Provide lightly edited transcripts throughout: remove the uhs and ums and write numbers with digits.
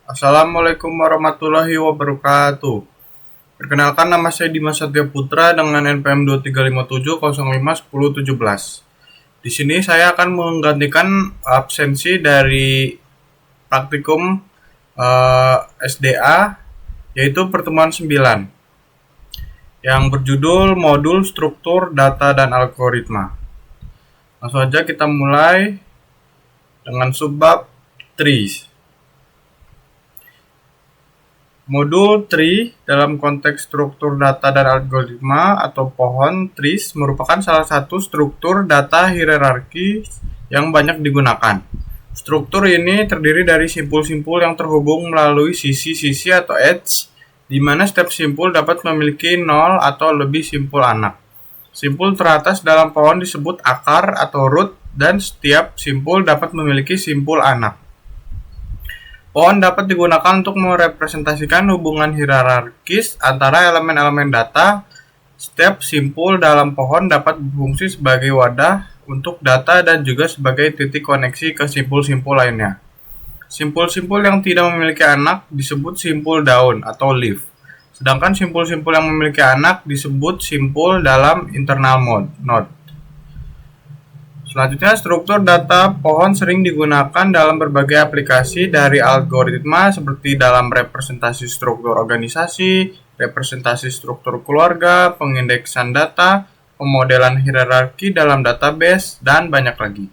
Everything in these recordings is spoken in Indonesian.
Assalamualaikum warahmatullahi wabarakatuh. Perkenalkan, nama saya Dimas Satya Putra dengan NPM 23570510117. Di sini saya akan menggantikan absensi dari praktikum SDA, yaitu pertemuan 9 yang berjudul Modul Struktur Data dan Algoritma. Langsung saja kita mulai dengan subbab trees. Modul tree dalam konteks struktur data dan algoritma atau pohon trees merupakan salah satu struktur data hierarki yang banyak digunakan. Struktur ini terdiri dari simpul-simpul yang terhubung melalui sisi-sisi atau edge, di mana setiap simpul dapat memiliki 0 atau lebih simpul anak. Simpul teratas dalam pohon disebut akar atau root, dan setiap simpul dapat memiliki simpul anak. Pohon dapat digunakan untuk merepresentasikan hubungan hierarkis antara elemen-elemen data. Setiap simpul dalam pohon dapat berfungsi sebagai wadah untuk data dan juga sebagai titik koneksi ke simpul-simpul lainnya. Simpul-simpul yang tidak memiliki anak disebut simpul daun atau leaf. Sedangkan simpul-simpul yang memiliki anak disebut simpul dalam internal node. Selanjutnya, struktur data pohon sering digunakan dalam berbagai aplikasi, dari algoritma seperti dalam representasi struktur organisasi, representasi struktur keluarga, pengindeksan data, pemodelan hierarki dalam database, dan banyak lagi.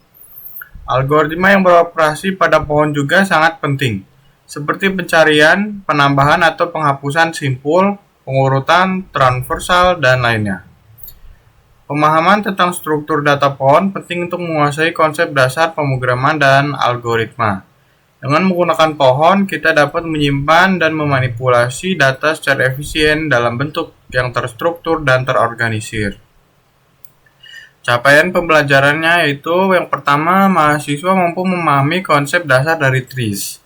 Algoritma yang beroperasi pada pohon juga sangat penting, seperti pencarian, penambahan atau penghapusan simpul, pengurutan, transversal, dan lainnya. Pemahaman tentang struktur data pohon penting untuk menguasai konsep dasar pemrograman dan algoritma. Dengan menggunakan pohon, kita dapat menyimpan dan memanipulasi data secara efisien dalam bentuk yang terstruktur dan terorganisir. Capaian pembelajarannya yaitu yang pertama, mahasiswa mampu memahami konsep dasar dari trees.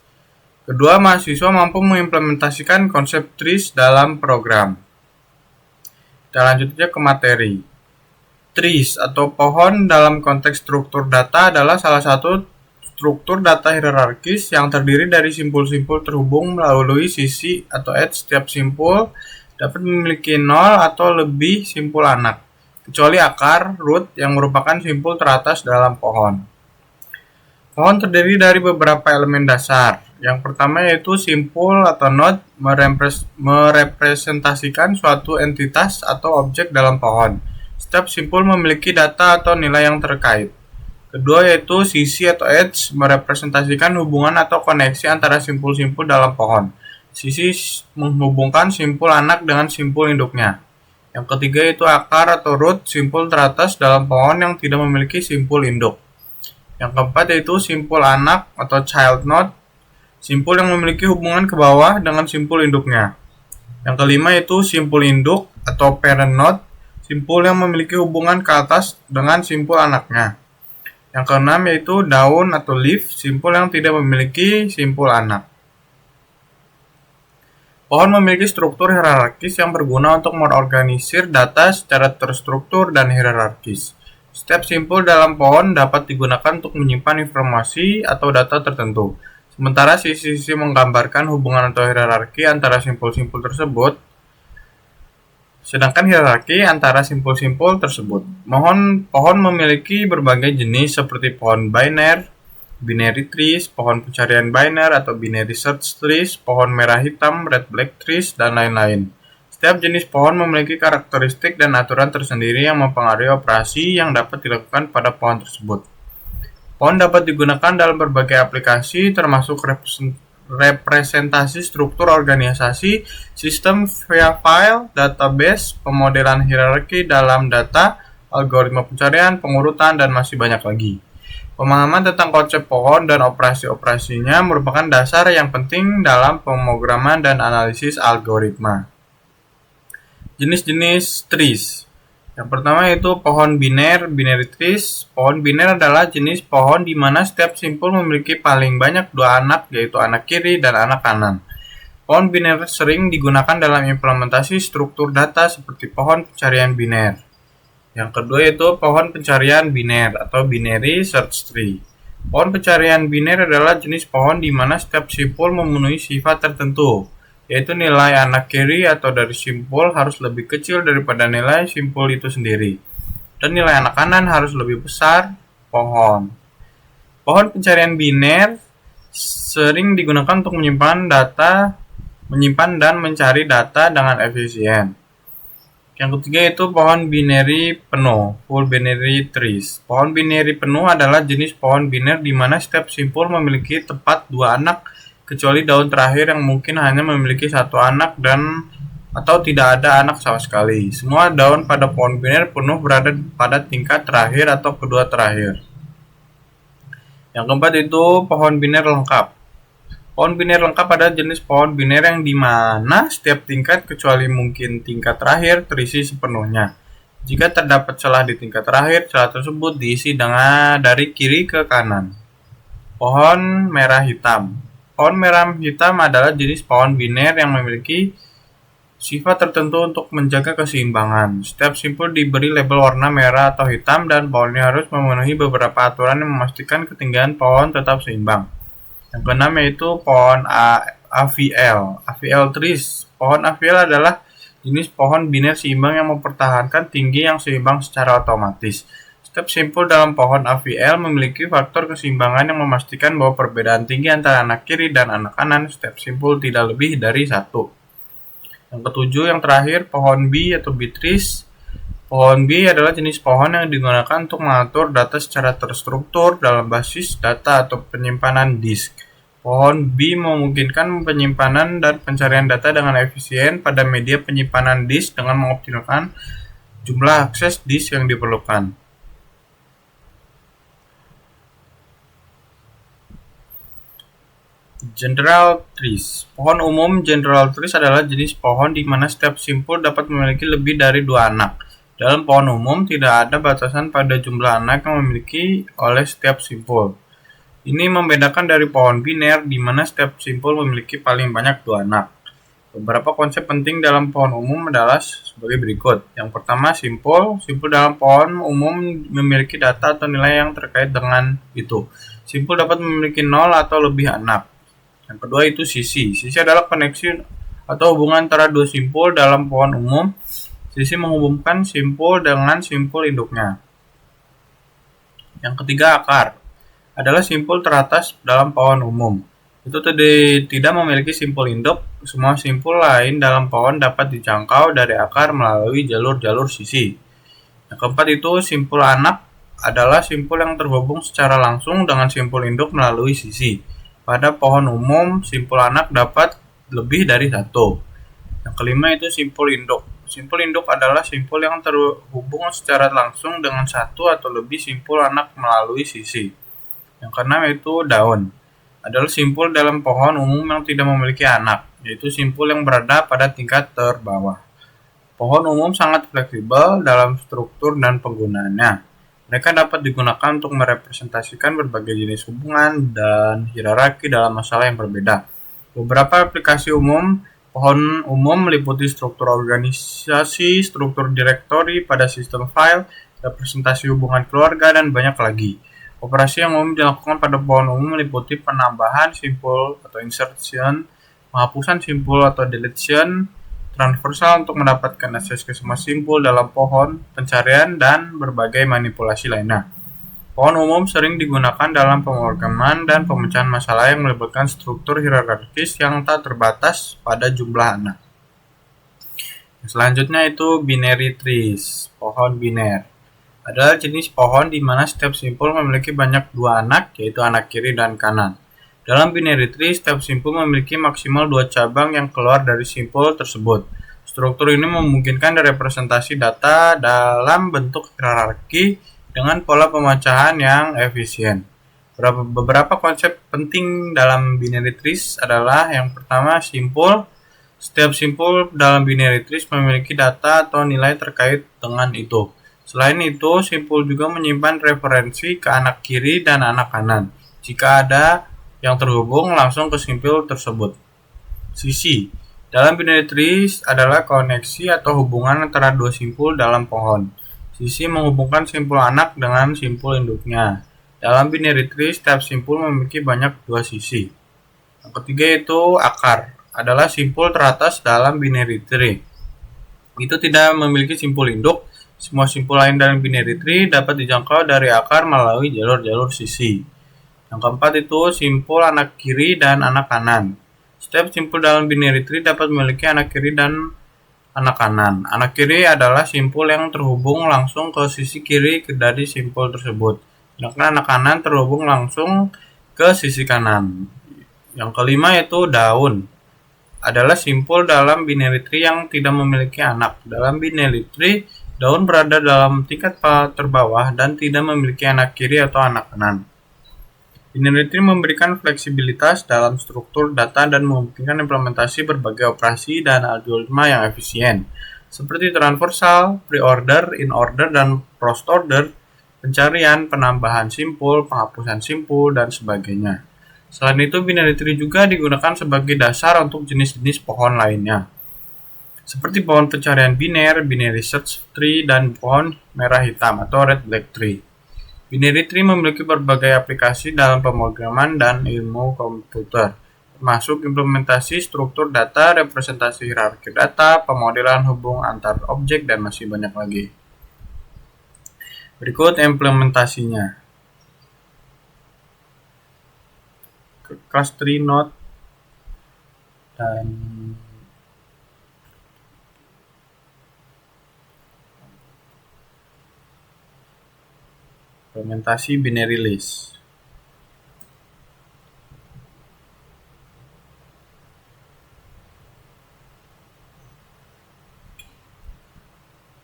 Kedua, mahasiswa mampu mengimplementasikan konsep trees dalam program. Kita lanjut aja ke materi. Trees atau pohon dalam konteks struktur data adalah salah satu struktur data hierarkis yang terdiri dari simpul-simpul terhubung melalui sisi atau edge. Setiap simpul dapat memiliki 0 atau lebih simpul anak, kecuali akar, root, yang merupakan simpul teratas dalam pohon. Pohon terdiri dari beberapa elemen dasar. Yang pertama yaitu simpul atau node merepresentasikan suatu entitas atau objek dalam pohon. Setiap simpul memiliki data atau nilai yang terkait. Kedua yaitu sisi atau edge merepresentasikan hubungan atau koneksi antara simpul-simpul dalam pohon. Sisi menghubungkan simpul anak dengan simpul induknya. Yang ketiga yaitu akar atau root, simpul teratas dalam pohon yang tidak memiliki simpul induk. Yang keempat yaitu simpul anak atau child node, simpul yang memiliki hubungan ke bawah dengan simpul induknya. Yang kelima yaitu simpul induk atau parent node, simpul yang memiliki hubungan ke atas dengan simpul anaknya. Yang keenam yaitu daun atau leaf, simpul yang tidak memiliki simpul anak. Pohon memiliki struktur hierarkis yang berguna untuk mengorganisir data secara terstruktur dan hierarkis. Setiap simpul dalam pohon dapat digunakan untuk menyimpan informasi atau data tertentu. Sementara sisi-sisi menggambarkan hubungan atau hierarki antara simpul-simpul tersebut. Sedangkan hierarki antara simpul-simpul tersebut. Pohon memiliki berbagai jenis seperti pohon binary trees, pohon pencarian biner atau binary search trees, pohon merah hitam, red black trees, dan lain-lain. Setiap jenis pohon memiliki karakteristik dan aturan tersendiri yang mempengaruhi operasi yang dapat dilakukan pada pohon tersebut. Pohon dapat digunakan dalam berbagai aplikasi, termasuk representasi struktur organisasi, sistem file, database, pemodelan hierarki dalam data, algoritma pencarian, pengurutan, dan masih banyak lagi. Pemahaman tentang konsep pohon dan operasi-operasinya merupakan dasar yang penting dalam pemrograman dan analisis algoritma. Jenis-jenis trees. Yang pertama yaitu pohon binary trees. Pohon biner adalah jenis pohon di mana setiap simpul memiliki paling banyak 2 anak, yaitu anak kiri dan anak kanan. Pohon biner sering digunakan dalam implementasi struktur data seperti pohon pencarian biner. Yang kedua yaitu pohon pencarian biner atau binary search tree. Pohon pencarian biner adalah jenis pohon di mana setiap simpul memenuhi sifat tertentu, yaitu nilai anak kiri atau dari simpul harus lebih kecil daripada nilai simpul itu sendiri, dan nilai anak kanan harus lebih besar pohon. Pohon pencarian biner sering digunakan untuk menyimpan dan mencari data dengan efisien. Yang ketiga itu pohon binary penuh, full binary trees. Pohon binary penuh adalah jenis pohon biner di mana setiap simpul memiliki tepat dua anak, kecuali daun terakhir yang mungkin hanya memiliki satu anak atau tidak ada anak sama sekali. Semua daun pada pohon biner penuh berada pada tingkat terakhir atau kedua terakhir. Yang keempat itu pohon biner lengkap. Pohon biner lengkap adalah jenis pohon biner yang dimana setiap tingkat kecuali mungkin tingkat terakhir terisi sepenuhnya. Jika terdapat celah di tingkat terakhir, celah tersebut diisi dari kiri ke kanan. Pohon merah hitam. Pohon merah hitam adalah jenis pohon biner yang memiliki sifat tertentu untuk menjaga keseimbangan. Setiap simpul diberi label warna merah atau hitam dan pohonnya harus memenuhi beberapa aturan yang memastikan ketinggian pohon tetap seimbang. Yang keenam yaitu pohon AVL trees. Pohon AVL adalah jenis pohon biner seimbang yang mempertahankan tinggi yang seimbang secara otomatis. Setiap simpul dalam pohon AVL memiliki faktor keseimbangan yang memastikan bahwa perbedaan tinggi antara anak kiri dan anak kanan setiap simpul tidak lebih dari 1. Yang ketujuh, yang terakhir, pohon B atau B trees. Pohon B adalah jenis pohon yang digunakan untuk mengatur data secara terstruktur dalam basis data atau penyimpanan disk. Pohon B memungkinkan penyimpanan dan pencarian data dengan efisien pada media penyimpanan disk dengan mengoptimalkan jumlah akses disk yang diperlukan. General trees. Pohon umum general trees adalah jenis pohon di mana setiap simpul dapat memiliki lebih dari 2 anak. Dalam pohon umum tidak ada batasan pada jumlah anak yang memiliki oleh setiap simpul. Ini membedakan dari pohon biner di mana setiap simpul memiliki paling banyak 2 anak. Beberapa konsep penting dalam pohon umum adalah sebagai berikut. Yang pertama, simpul dalam pohon umum memiliki data atau nilai yang terkait dengan itu. Simpul dapat memiliki 0 atau lebih anak. Yang kedua itu sisi. Sisi adalah koneksi atau hubungan antara dua simpul dalam pohon umum. Sisi menghubungkan simpul dengan simpul induknya. Yang ketiga akar. Adalah simpul teratas dalam pohon umum. Itu tidak memiliki simpul induk. Semua simpul lain dalam pohon dapat dijangkau dari akar melalui jalur-jalur sisi. Yang keempat itu simpul anak adalah simpul yang terhubung secara langsung dengan simpul induk melalui sisi. Pada pohon umum, simpul anak dapat lebih dari 1. Yang kelima itu simpul induk. Simpul induk adalah simpul yang terhubung secara langsung dengan satu atau lebih simpul anak melalui sisi. Yang keenam itu daun. Adalah simpul dalam pohon umum yang tidak memiliki anak, yaitu simpul yang berada pada tingkat terbawah. Pohon umum sangat fleksibel dalam struktur dan penggunaannya. Mereka dapat digunakan untuk merepresentasikan berbagai jenis hubungan dan hierarki dalam masalah yang berbeda. Beberapa aplikasi umum pohon umum meliputi struktur organisasi, struktur direktori pada sistem file, representasi hubungan keluarga, dan banyak lagi. Operasi yang umum dilakukan pada pohon umum meliputi penambahan simpul atau insertion, penghapusan simpul atau deletion, transversal untuk mendapatkan akses ke semua simpul dalam pohon, pencarian, dan berbagai manipulasi lainnya. Pohon umum sering digunakan dalam pemrograman dan pemecahan masalah yang melibatkan struktur hierarkis yang tak terbatas pada jumlah anak. Selanjutnya itu binary trees, pohon biner. Adalah jenis pohon di mana setiap simpul memiliki banyak 2 anak, yaitu anak kiri dan kanan. Dalam binary tree, setiap simpul memiliki maksimal 2 cabang yang keluar dari simpul tersebut. Struktur ini memungkinkan representasi data dalam bentuk hierarki dengan pola pemecahan yang efisien. Beberapa konsep penting dalam binary trees adalah yang pertama simpul. Setiap simpul dalam binary trees memiliki data atau nilai terkait dengan itu. Selain itu, simpul juga menyimpan referensi ke anak kiri dan anak kanan. Jika ada yang terhubung langsung ke simpul tersebut. Sisi dalam binary trees adalah koneksi atau hubungan antara dua simpul dalam pohon. Sisi menghubungkan simpul anak dengan simpul induknya. Dalam binary tree, setiap simpul memiliki dua sisi. Yang ketiga itu akar, adalah simpul teratas dalam binary tree. Itu tidak memiliki simpul induk. Semua simpul lain dalam binary tree dapat dijangkau dari akar melalui jalur-jalur sisi. Yang keempat itu simpul anak kiri dan anak kanan. Setiap simpul dalam binary tree dapat memiliki anak kiri dan anak kanan. Anak kiri adalah simpul yang terhubung langsung ke sisi kiri dari simpul tersebut. Sedangkan anak kanan terhubung langsung ke sisi kanan. Yang kelima itu daun. Adalah simpul dalam binary tree yang tidak memiliki anak. Dalam binary tree, daun berada dalam tingkat terbawah dan tidak memiliki anak kiri atau anak kanan. Binary tree memberikan fleksibilitas dalam struktur data dan memungkinkan implementasi berbagai operasi dan algoritma yang efisien, seperti transversal, pre-order, in-order, dan post-order, pencarian, penambahan simpul, penghapusan simpul, dan sebagainya. Selain itu, binary tree juga digunakan sebagai dasar untuk jenis-jenis pohon lainnya, seperti pohon pencarian biner, binary search tree, dan pohon merah hitam atau red-black tree. Binary tree memiliki berbagai aplikasi dalam pemrograman dan ilmu komputer, termasuk implementasi struktur data, representasi hierarki data, pemodelan hubung antar objek, dan masih banyak lagi. Berikut implementasinya. Class tree node dan implementasi binary list.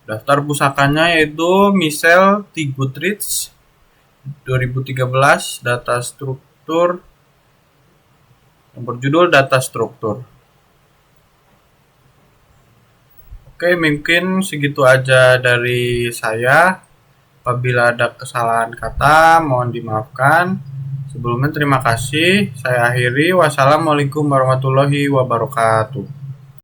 Daftar pusakanya yaitu Michel T. Goodrich 2013, data struktur yang berjudul data struktur. Oke, mungkin segitu aja dari saya. Apabila ada kesalahan kata, mohon dimaafkan. Sebelumnya terima kasih. Saya akhiri. Wassalamualaikum warahmatullahi wabarakatuh.